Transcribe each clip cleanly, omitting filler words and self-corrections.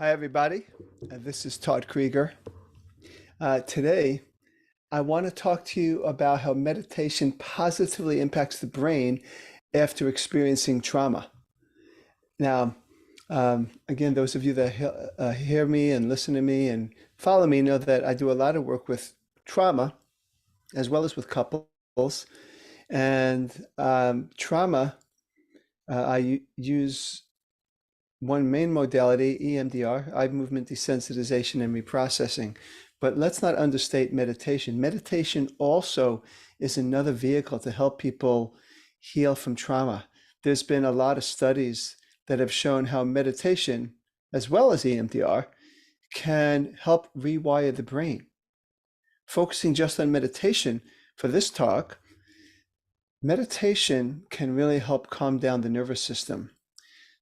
Hi, everybody. This is Todd Creager. Today, I want to talk to you about how meditation positively impacts the brain after experiencing trauma. Now, again, those of you that hear me and listen to me and follow me know that I do a lot of work with trauma as well as with couples. And trauma, I use one main modality, EMDR, eye movement desensitization and reprocessing. But let's not understate meditation. Meditation also is another vehicle to help people heal from trauma. There's been a lot of studies that have shown how meditation, as well as EMDR, can help rewire the brain. Focusing just on meditation for this talk, meditation can really help calm down the nervous system.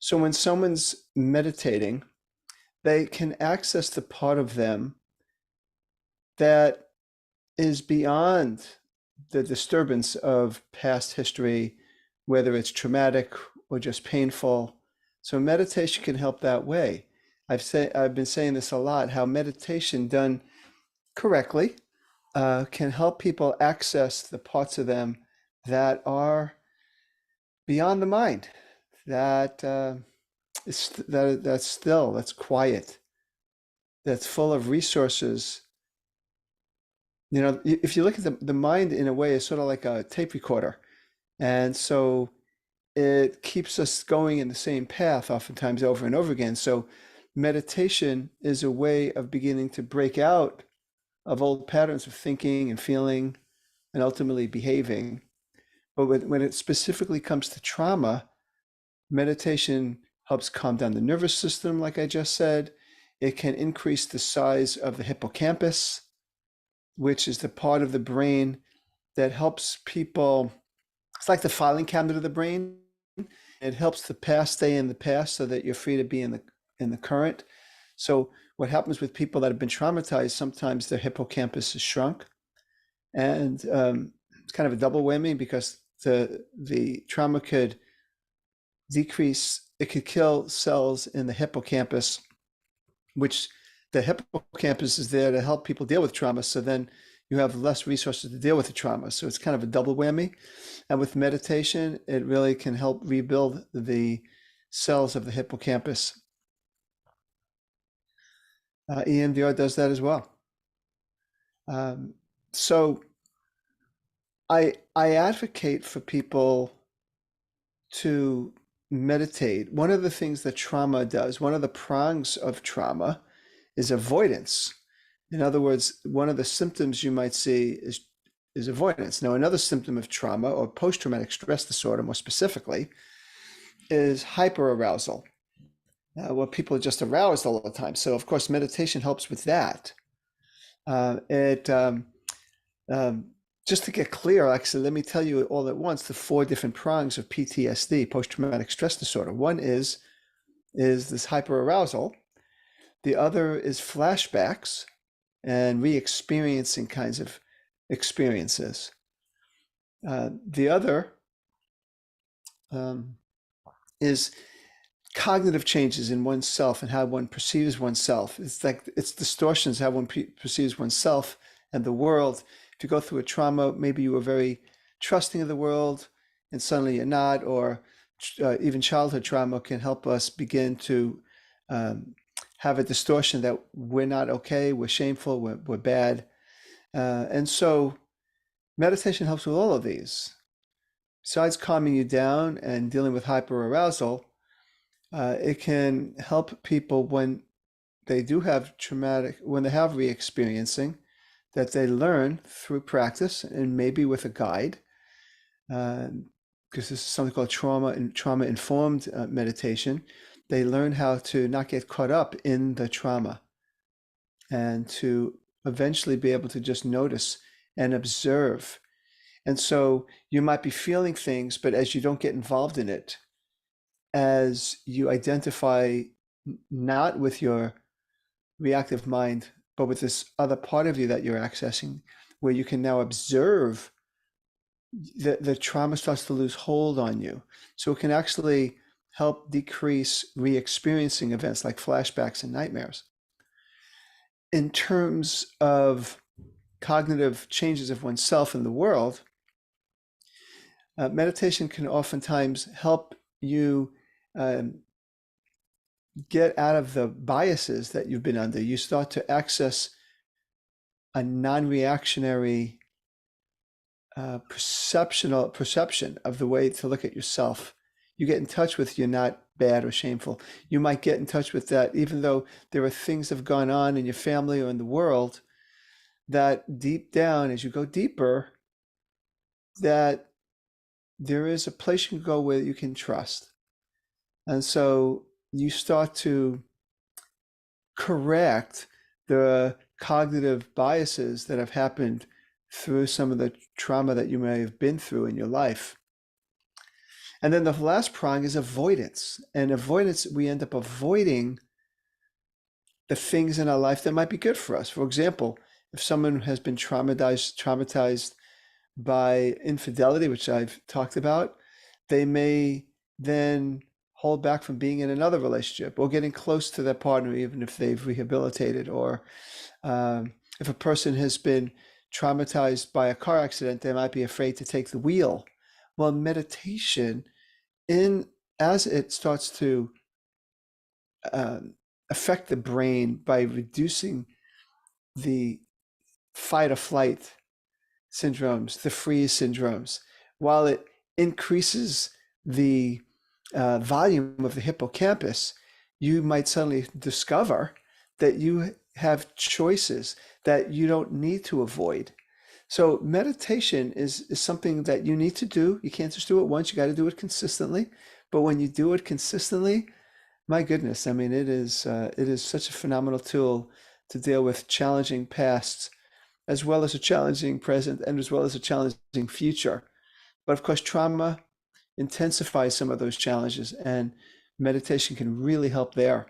So when someone's meditating, they can access the part of them that is beyond the disturbance of past history, whether it's traumatic or just painful. So meditation can help that way. I've been saying this a lot, how meditation done correctly can help people access the parts of them that are beyond the mind, that's still, that's quiet, that's full of resources. You know, if you look at the mind in a way, it's sort of like a tape recorder. And so it keeps us going in the same path oftentimes over and over again. So meditation is a way of beginning to break out of old patterns of thinking and feeling and ultimately behaving. But when it specifically comes to trauma, meditation helps calm down the nervous system, like I just said. It can increase the size of the hippocampus, which is the part of the brain that helps people. It's like the filing cabinet of the brain. It helps the past stay in the past so that you're free to be in the current. So what happens with people that have been traumatized, sometimes their hippocampus is shrunk. And it's kind of a double whammy because the trauma could decrease, it could kill cells in the hippocampus, which the hippocampus is there to help people deal with trauma. So then you have less resources to deal with the trauma. So it's kind of a double whammy. And with meditation, it really can help rebuild the cells of the hippocampus. EMDR does that as well. So I advocate for people to meditate. One of the things that trauma does, one of the prongs of trauma is avoidance. In other words, one of the symptoms you might see is avoidance. Now, another symptom of trauma or post-traumatic stress disorder, more specifically, is hyperarousal, where people are just aroused all the time. So, of course, meditation helps with that. Just to get clear, actually, let me tell you all at once the 4 different prongs of PTSD, post-traumatic stress disorder. One is this hyperarousal. The other is flashbacks and re-experiencing kinds of experiences. The other is cognitive changes in oneself and how one perceives oneself. It's like it's distortions how one perceives oneself and the world. If you go through a trauma, maybe you were very trusting of the world and suddenly you're not, or even childhood trauma can help us begin to have a distortion that we're not okay, we're shameful, we're bad. And so meditation helps with all of these. Besides calming you down and dealing with hyperarousal, it can help people when they do have when they have re-experiencing, that they learn through practice and maybe with a guide, because this is something called trauma-informed meditation. They learn how to not get caught up in the trauma and to eventually be able to just notice and observe. And so you might be feeling things, but as you don't get involved in it, as you identify not with your reactive mind, but with this other part of you that you're accessing, where you can now observe, the trauma starts to lose hold on you. So it can actually help decrease re-experiencing events like flashbacks and nightmares. In terms of cognitive changes of oneself in the world, meditation can oftentimes help you get out of the biases that you've been under. You start to access a non-reactionary perception of the way to look at yourself. You get in touch with you're not bad or shameful. You might get in touch with that even though there are things that have gone on in your family or in the world, that deep down, as you go deeper, that there is a place you can go where you can trust. And so you start to correct the cognitive biases that have happened through some of the trauma that you may have been through in your life. And then the last prong is avoidance. And avoidance, we end up avoiding the things in our life that might be good for us. For example, if someone has been traumatized by infidelity, which I've talked about, they may then hold back from being in another relationship or getting close to their partner, even if they've rehabilitated. Or if a person has been traumatized by a car accident, they might be afraid to take the wheel. Well, meditation, as it starts to affect the brain by reducing the fight or flight syndromes, the freeze syndromes, while it increases the volume of the hippocampus, you might suddenly discover that you have choices that you don't need to avoid. So meditation is something that you need to do. You can't just do it once, you got to do it consistently. But when you do it consistently, my goodness, I mean, it is such a phenomenal tool to deal with challenging pasts, as well as a challenging present, and as well as a challenging future. But of course, trauma intensifies some of those challenges, and meditation can really help there.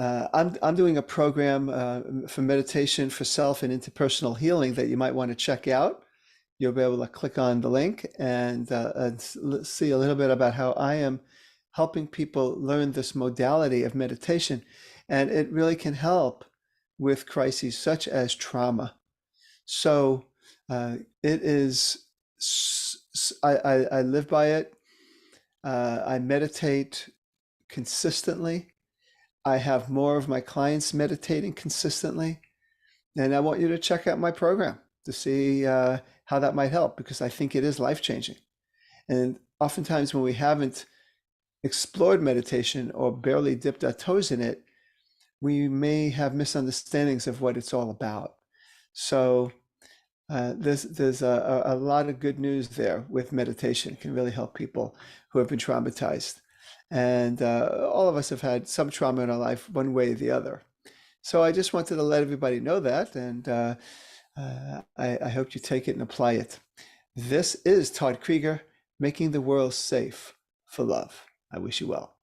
I'm doing a program for meditation for self and interpersonal healing that you might want to check out. You'll be able to click on the link and see a little bit about how I am helping people learn this modality of meditation. And it really can help with crises such as trauma. So it is, I live by it. I meditate consistently. I have more of my clients meditating consistently. And I want you to check out my program to see how that might help, because I think it is life-changing. And oftentimes when we haven't explored meditation or barely dipped our toes in it, we may have misunderstandings of what it's all about. So there's a lot of good news there with meditation. It can really help people who have been traumatized. And all of us have had some trauma in our life one way or the other. So I just wanted to let everybody know that, and I hope you take it and apply it. This is Todd Creager, making the world safe for love. I wish you well.